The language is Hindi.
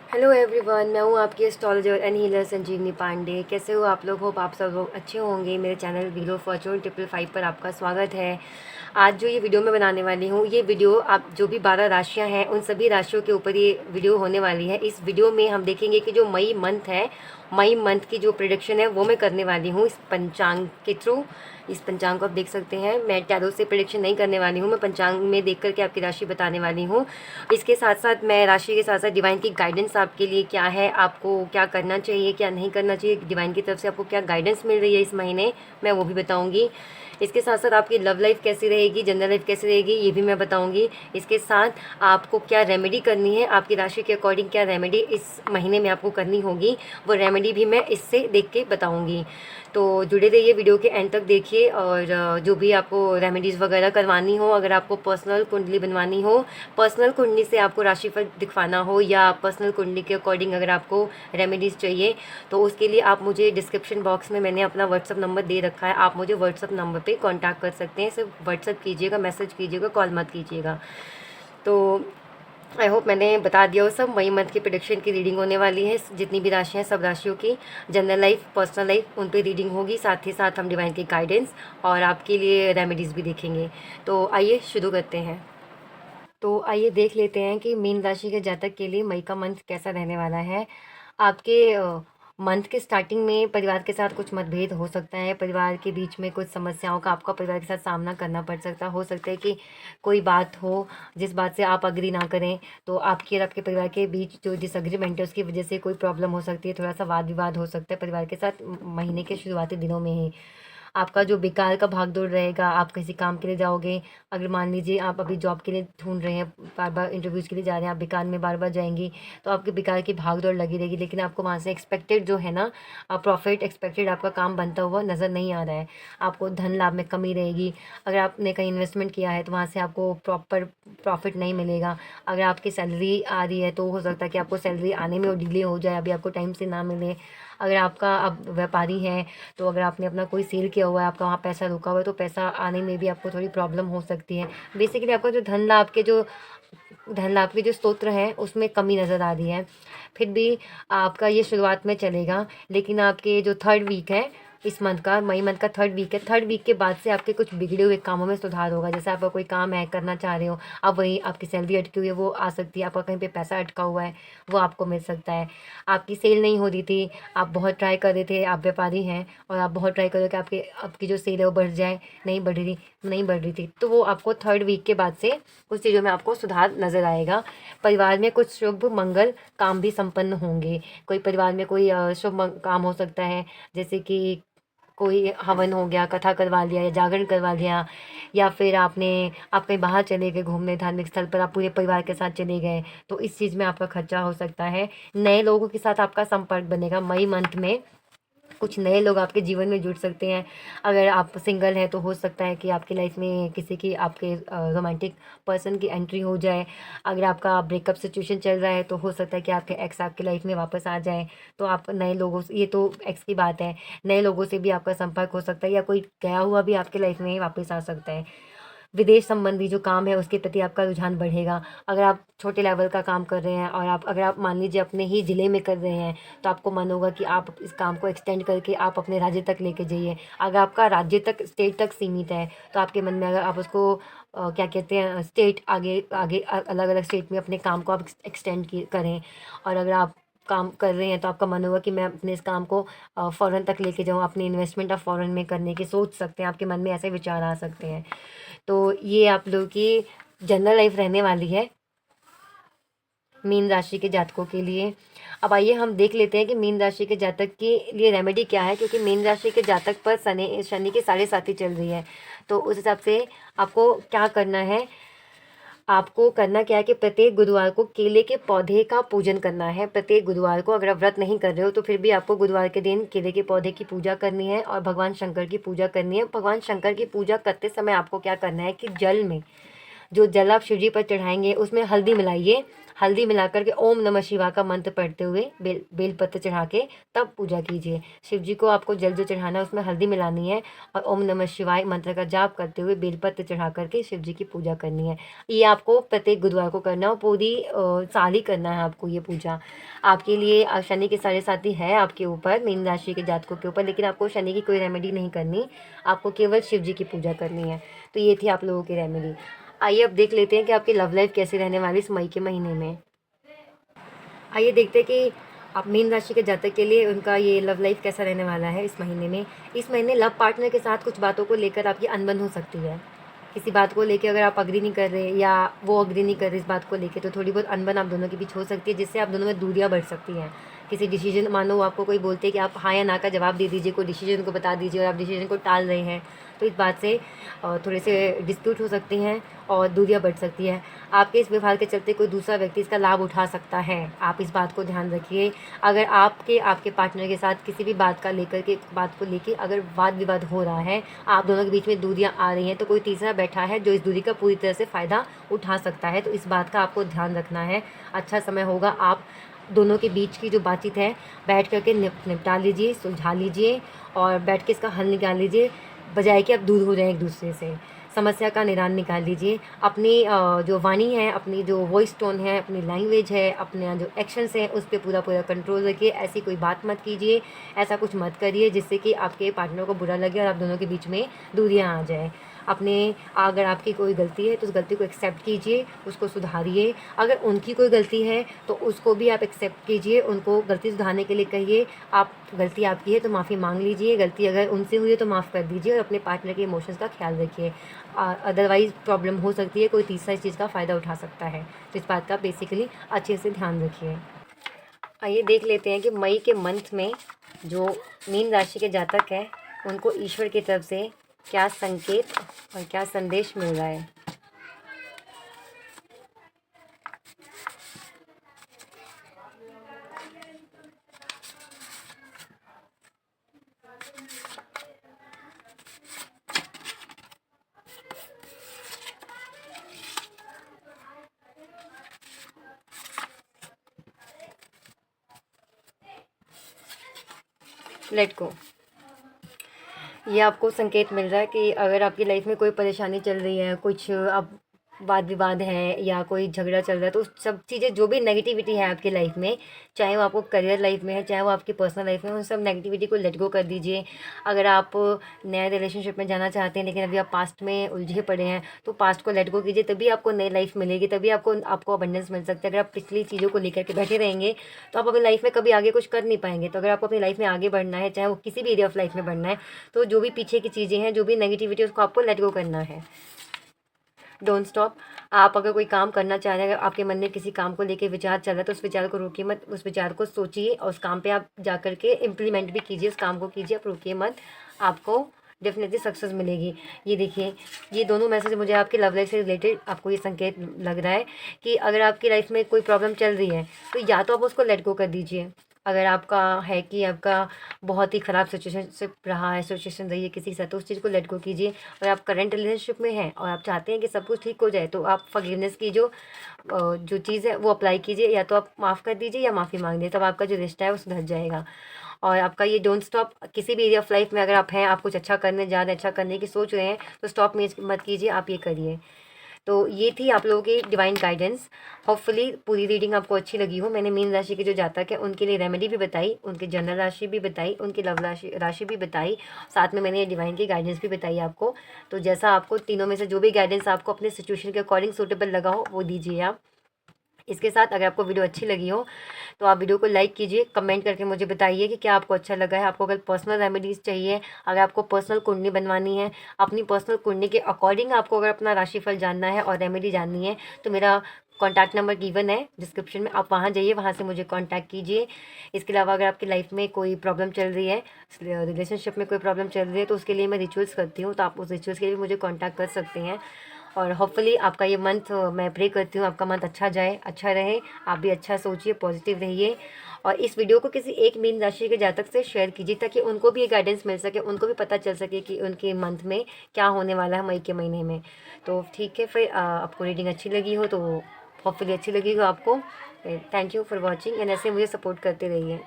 हेलो एवरीवन, मैं हूँ आपकी एस्ट्रोलॉजर एंड हीलर संजीवनी पांडे। कैसे हो आप लोग? होप आप सब लोग अच्छे होंगे। मेरे चैनल वीडियो फॉर्चून 555 पर आपका स्वागत है। आज जो ये वीडियो मैं बनाने वाली हूँ, ये वीडियो आप जो भी 12 राशियाँ हैं उन सभी राशियों के ऊपर ये वीडियो होने वाली है। इस वीडियो में हम देखेंगे कि जो मई मंथ है, मई मंथ की जो प्रेडिक्शन है वो मैं करने वाली हूँ इस पंचांग के थ्रू। इस पंचांग को आप देख सकते हैं। मैं टैरो से प्रेडिक्शन नहीं करने वाली हूँ, मैं पंचांग में देख करके आपकी राशि बताने वाली हूँ। इसके साथ साथ मैं राशि के साथ साथ डिवाइन की गाइडेंस आपके लिए क्या है, आपको क्या करना चाहिए, क्या नहीं करना चाहिए, डिवाइन की तरफ से आपको क्या गाइडेंस मिल रही है इस महीने, मैं वो भी बताऊँगी। इसके साथ साथ आपकी लव लाइफ कैसी रहेगी, जनरल लाइफ कैसी रहेगी, ये भी मैं बताऊंगी। इसके साथ आपको क्या रेमेडी करनी है, आपकी राशि के अकॉर्डिंग क्या रेमेडी इस महीने में आपको करनी होगी, वो रेमेडी भी मैं इससे देख के बताऊंगी। तो जुड़े रहिए, वीडियो के एंड तक देखिए। और जो भी आपको रेमेडीज़ वगैरह करवानी हो, अगर आपको पर्सनल कुंडली बनवानी हो, पर्सनल कुंडली से आपको राशिफल दिखवाना हो, या पर्सनल कुंडली के अकॉर्डिंग अगर आपको रेमेडीज़ चाहिए, तो उसके लिए आप मुझे डिस्क्रिप्शन बॉक्स में मैंने अपना व्हाट्सअप नंबर दे रखा है, आप मुझे व्हाट्सअप नंबर पे कांटेक्ट कर सकते हैं। सिर्फ व्हाट्सअप कीजिएगा, मैसेज कीजिएगा, कॉल मत कीजिएगा। तो आई होप मैंने बता दिया वो सब। मई मंथ की प्रेडिक्शन की रीडिंग होने वाली है, जितनी भी राशियाँ हैं सब राशियों की जनरल लाइफ, पर्सनल लाइफ, उन पे रीडिंग होगी। साथ ही साथ हम डिवाइन की गाइडेंस और आपके लिए रेमेडीज़ भी देखेंगे। तो आइए शुरू करते हैं। तो आइए देख लेते हैं कि मीन राशि के जातक के लिए मई का मंथ कैसा रहने वाला है। आपके मंथ के स्टार्टिंग में परिवार के साथ कुछ मतभेद हो सकता है, परिवार के बीच में कुछ समस्याओं का आपका परिवार के साथ सामना करना पड़ सकता हो सकता है कि कोई बात हो जिस बात से आप अग्री ना करें, तो आपकी और आपके परिवार के बीच जो डिसएग्रीमेंट है उसकी वजह से कोई प्रॉब्लम हो सकती है, थोड़ा सा वाद विवाद हो सकता है परिवार के साथ महीने के शुरुआती दिनों में ही। आपका जो बेकार का भाग-दौड़ रहेगा, आप किसी काम के लिए जाओगे, अगर मान लीजिए आप अभी जॉब के लिए ढूँढ रहे हैं, बार-बार इंटरव्यूज़ के लिए जा रहे हैं, आप बेकार में बार-बार जाएँगी, तो आपकी बेकार की भाग-दौड़ लगी रहेगी, लेकिन आपको वहाँ से एक्सपेक्टेड जो है ना प्रॉफ़िट एक्सपेक्टेड आपका काम बनता हुआ नज़र नहीं आ रहा है। आपको धन लाभ में कमी रहेगी। अगर आपने कहीं इन्वेस्टमेंट किया है, तो वहाँ से आपको प्रॉपर प्रॉफ़िट नहीं मिलेगा। अगर आपकी सैलरी आ रही है, तो हो सकता है कि आपको सैलरी आने में वो डिले हो जाए, अभी आपको टाइम से ना मिले। अगर आपका अब व्यापारी है, तो अगर आपने अपना कोई सेल किया हुआ है, आपका वहाँ पैसा रुका हुआ है, तो पैसा आने में भी आपको थोड़ी प्रॉब्लम हो सकती है। बेसिकली आपका जो धन लाभ के जो स्रोत हैं उसमें कमी नज़र आ रही है। फिर भी आपका ये शुरुआत में चलेगा, लेकिन आपके जो थर्ड वीक है इस मंथ का, मई मंथ का थर्ड वीक है, थर्ड वीक के बाद से आपके कुछ बिगड़े हुए कामों में सुधार होगा। जैसे आपका कोई काम है करना चाह रहे हो, अब वही आपकी सैलरी अटकी हुई है वो आ सकती है, आपका कहीं पे पैसा अटका हुआ है वो आपको मिल सकता है। आपकी सेल नहीं हो रही थी, आप बहुत ट्राई कर रहे थे, आप व्यापारी हैं और आप बहुत ट्राई कर रहे हो कि आपकी जो सेल है वो बढ़ जाए, नहीं बढ़ रही थी, तो वो आपको थर्ड वीक के बाद से कुछ चीज़ों में आपको सुधार नज़र आएगा। परिवार में कुछ शुभ मंगल काम भी संपन्न होंगे। कोई परिवार में कोई काम हो सकता है, जैसे कि कोई हवन हो गया, कथा करवा लिया या जागरण करवा लिया, या फिर आप कहीं बाहर चले गए घूमने, धार्मिक स्थल पर आप पूरे परिवार के साथ चले गए, तो इस चीज़ में आपका खर्चा हो सकता है। नए लोगों के साथ आपका संपर्क बनेगा मई मंथ में। कुछ नए लोग आपके जीवन में जुड़ सकते हैं। अगर आप सिंगल हैं, तो हो सकता है कि आपकी लाइफ में किसी की आपके रोमांटिक पर्सन की एंट्री हो जाए। अगर आपका ब्रेकअप सिचुएशन चल रहा है, तो हो सकता है कि आपके एक्स आपकी लाइफ में वापस आ जाए, तो आप नए लोगों से, ये तो एक्स की बात है, नए लोगों से भी आपका संपर्क हो सकता है, या कोई गया हुआ भी आपकी लाइफ में वापस आ सकता है। विदेश संबंधी जो काम है उसके प्रति आपका रुझान बढ़ेगा। अगर आप छोटे लेवल का काम कर रहे हैं और अगर आप मान लीजिए अपने ही ज़िले में कर रहे हैं, तो आपको मन होगा कि आप इस काम को एक्सटेंड करके आप अपने राज्य तक लेके जाइए। अगर आपका राज्य तक, स्टेट तक सीमित है, तो आपके मन में अगर आप उसको क्या कहते हैं, स्टेट आगे आगे अलग अलग स्टेट में अपने काम को आप एक्सटेंड करें। और अगर आप काम कर रहे हैं, तो आपका मन होगा कि मैं अपने इस काम को फ़ॉरेन तक लेके जाऊँ, अपनी इन्वेस्टमेंट आप फ़ॉरेन में करने की सोच सकते हैं, आपके मन में ऐसे विचार आ सकते हैं। तो ये आप लोगों की जनरल लाइफ रहने वाली है मीन राशि के जातकों के लिए। अब आइए हम देख लेते हैं कि मीन राशि के जातक के लिए रेमेडी क्या है, क्योंकि मीन राशि के जातक पर शनि की साढ़े साथी चल रही है। तो उस हिसाब से आपको क्या करना है, आपको करना क्या है कि प्रत्येक गुरुवार को केले के पौधे का पूजन करना है। प्रत्येक गुरुवार को, अगर आप व्रत नहीं कर रहे हो तो फिर भी आपको गुरुवार के दिन केले के पौधे की पूजा करनी है और भगवान शंकर की पूजा करनी है। भगवान शंकर की पूजा करते समय आपको क्या करना है कि जल में, जो जल आप शिव जी पर चढ़ाएंगे उसमें हल्दी मिलाइए। हल्दी मिलाकर के ओम नमः शिवाय का मंत्र पढ़ते हुए बेलपत्र चढ़ा के तब पूजा कीजिए। शिव जी को आपको जल जो चढ़ाना है उसमें हल्दी मिलानी है और ओम नमः शिवाय मंत्र का जाप करते हुए बेलपत्र चढ़ा करके शिव जी की पूजा करनी है। ये आपको प्रत्येक बुधवार को करना हो, पूरी साल ही करना है आपको ये पूजा। आपके लिए शनि के साढ़े साथी है आपके ऊपर, मीन राशि के जातकों के ऊपर, लेकिन आपको शनि की कोई रेमेडी नहीं करनी, आपको केवल शिव जी की पूजा करनी है। तो ये थी आप लोगों की रेमेडी। आइए अब देख लेते हैं कि आपकी लव लाइफ कैसी रहने वाली इस मई के महीने में। आइए देखते हैं कि आप मीन राशि के जातक के लिए उनका ये लव लाइफ कैसा रहने वाला है इस महीने में। इस महीने लव पार्टनर के साथ कुछ बातों को लेकर आपकी अनबन हो सकती है। किसी बात को लेकर अगर आप अग्री नहीं कर रहे या वो अग्री नहीं कर रहे इस बात को लेकर, तो थोड़ी बहुत अनबन आप दोनों के बीच हो सकती है, जिससे आप दोनों में दूरियां बढ़ सकती हैं। किसी डिसीजन, मानो आपको कोई बोलते हैं कि आप हाँ या ना का जवाब दे दीजिए, कोई डिसीजन को बता दीजिए और आप डिसीजन को टाल रहे हैं, तो इस बात से थोड़े से डिस्प्यूट हो सकती हैं और दूरियां बढ़ सकती है। आपके इस व्यवहार के चलते कोई दूसरा व्यक्ति इसका लाभ उठा सकता है, आप इस बात को ध्यान रखिए। अगर आपके पार्टनर के साथ किसी भी बात को लेकर अगर वाद विवाद हो रहा है, आप दोनों के बीच में दूरियां आ रही हैं, तो कोई तीसरा बैठा है जो इस दूरी का पूरी तरह से फ़ायदा उठा सकता है। तो इस बात का आपको ध्यान रखना है। अच्छा समय होगा, आप दोनों के बीच की जो बातचीत है बैठ करके निपटा लीजिए, सुलझा लीजिए और बैठ के इसका हल निकाल लीजिए, बजाय कि आप दूर हो जाएं एक दूसरे से। समस्या का निदान निकाल लीजिए। अपनी जो वाणी है, अपनी जो वॉइस टोन है, अपनी लैंग्वेज है, अपने जो एक्शंस हैं, उस पर पूरा पूरा कंट्रोल रखिए। ऐसी कोई बात मत कीजिए, ऐसा कुछ मत करिए जिससे कि आपके पार्टनर को बुरा लगे और आप दोनों के बीच में दूरियां आ जाए। अगर आपकी कोई गलती है तो उस गलती को एक्सेप्ट कीजिए, उसको सुधारिए। अगर उनकी कोई गलती है तो उसको भी आप एक्सेप्ट कीजिए, उनको गलती सुधारने के लिए कहिए। गलती आपकी है तो माफ़ी मांग लीजिए, गलती अगर उनसे हुई है तो माफ़ कर दीजिए और अपने पार्टनर के इमोशंस का ख्याल रखिए। अदरवाइज़ प्रॉब्लम हो सकती है, कोई तीसरा इस चीज़ का फ़ायदा उठा सकता है। तो इस बात का बेसिकली अच्छे से ध्यान रखिए। आइए देख लेते हैं कि मई के मंथ में जो मीन राशि के जातक हैं उनको ईश्वर की तरफ से क्या संकेत और क्या संदेश मिल रहा है। Let go. ये आपको संकेत मिल रहा है कि अगर आपकी लाइफ में कोई परेशानी चल रही है, कुछ अब वाद विवाद है या कोई झगड़ा चल रहा है, तो सब चीज़ें जो भी नेगेटिविटी है आपकी लाइफ में, चाहे वो आपको करियर लाइफ में है, चाहे वो आपकी पर्सनल लाइफ में, उन सब नेगेटिविटी को लेट गो कर दीजिए। अगर आप नए रिलेशनशिप में जाना चाहते हैं लेकिन अभी आप पास्ट में उलझे पड़े हैं, तो पास्ट को लेट गो कीजिए, तभी आपको नई लाइफ मिलेगी, तभी आपको अबंडेंस मिल सकता है। अगर आप पिछली चीज़ों को लेकर के बैठे रहेंगे तो आप अपनी लाइफ में कभी आगे कुछ कर नहीं पाएंगे। तो अगर आपको अपनी लाइफ में आगे बढ़ना है, चाहे वो किसी भी एरिया ऑफ लाइफ में बढ़ना है, तो जो भी पीछे की चीज़ें हैं, जो भी नेगेटिविटी, उसको आपको लेट गो करना है। Don't stop. आप अगर कोई काम करना चाह रहे हैं, अगर आपके मन में किसी काम को लेके विचार चल रहा है, तो उस विचार को रोकिए मत, उस विचार को सोचिए और उस काम पे आप जा कर के इम्प्लीमेंट भी कीजिए, उस काम को कीजिए, आप रोकिए मत, आपको डेफिनेटली सक्सेस मिलेगी। ये देखिए, ये दोनों मैसेज मुझे आपकी लव लाइफ से रिलेटेड आपको ये संकेत लग रहा है कि अगर आपकी लाइफ में कोई प्रॉब्लम चल रही है तो या तो आप उसको लेट गो कर दीजिए। अगर आपका है कि आपका बहुत ही ख़राब सिचुएशन रहा है, सिचुएशन रही है किसी के साथ, तो उस चीज़ को लेट गो कीजिए। और आप करंट रिलेशनशिप में हैं और आप चाहते हैं कि सब कुछ ठीक हो जाए, तो आप फॉरगिवनेस की जो चीज़ है वो अप्लाई कीजिए। या तो आप माफ़ कर दीजिए या माफ़ी मांग दीजिए, तब आपका जो रिश्ता है वो सुधर जाएगा। और आपका ये डोंट स्टॉप, किसी भी एरिया ऑफ लाइफ में अगर आप हैं, आप कुछ अच्छा करने जा रहे हैं, अच्छा करने की सोच रहे हैं, तो स्टॉप मत कीजिए, आप ये करिए। तो ये थी आप लोगों की डिवाइन गाइडेंस। होपफुली पूरी रीडिंग आपको अच्छी लगी हो। मैंने मीन राशि के जो जातक है उनके लिए रेमेडी भी बताई, उनकी जनरल राशि भी बताई, उनकी लव राशि भी बताई, साथ में मैंने ये डिवाइन की गाइडेंस भी बताई आपको। तो जैसा आपको तीनों में से जो भी गाइडेंस आपको अपने सिचुएशन के अकॉर्डिंग सूटेबल लगा हो वो दीजिए आप। इसके साथ अगर आपको वीडियो अच्छी लगी हो तो आप वीडियो को लाइक कीजिए, कमेंट करके मुझे बताइए कि क्या आपको अच्छा लगा है। आपको अगर पर्सनल रेमेडीज़ चाहिए, अगर आपको पर्सनल कुंडली बनवानी है, अपनी पर्सनल कुंडली के अकॉर्डिंग आपको अगर अपना राशिफल जानना है और रेमेडी जाननी है, तो मेरा कॉन्टैक्ट नंबर गिवन है डिस्क्रिप्शन में, आप वहाँ जाइए, वहाँ से मुझे कॉन्टैक्ट कीजिए। इसके अलावा अगर आपकी लाइफ में कोई प्रॉब्लम चल रही है, रिलेशनशिप में कोई प्रॉब्लम चल रही है, तो उसके लिए मैं रिचुअल्स करती हूँ, तो आप उस रिचुअल्स के लिए मुझे कॉन्टैक्ट कर सकते हैं। और होपफुली आपका ये मंथ, मैं प्रे करती हूँ आपका मंथ अच्छा जाए, अच्छा रहे, आप भी अच्छा सोचिए, पॉजिटिव रहिए। और इस वीडियो को किसी एक मीन राशि के जातक से शेयर कीजिए ताकि उनको भी ये गाइडेंस मिल सके, उनको भी पता चल सके कि उनके मंथ में क्या होने वाला है मई के महीने में। तो ठीक है, फिर आपको रीडिंग अच्छी लगी हो तो होपफुली अच्छी लगी हो आपको। Thank you for watching and ऐसे मुझे सपोर्ट करते रहिए।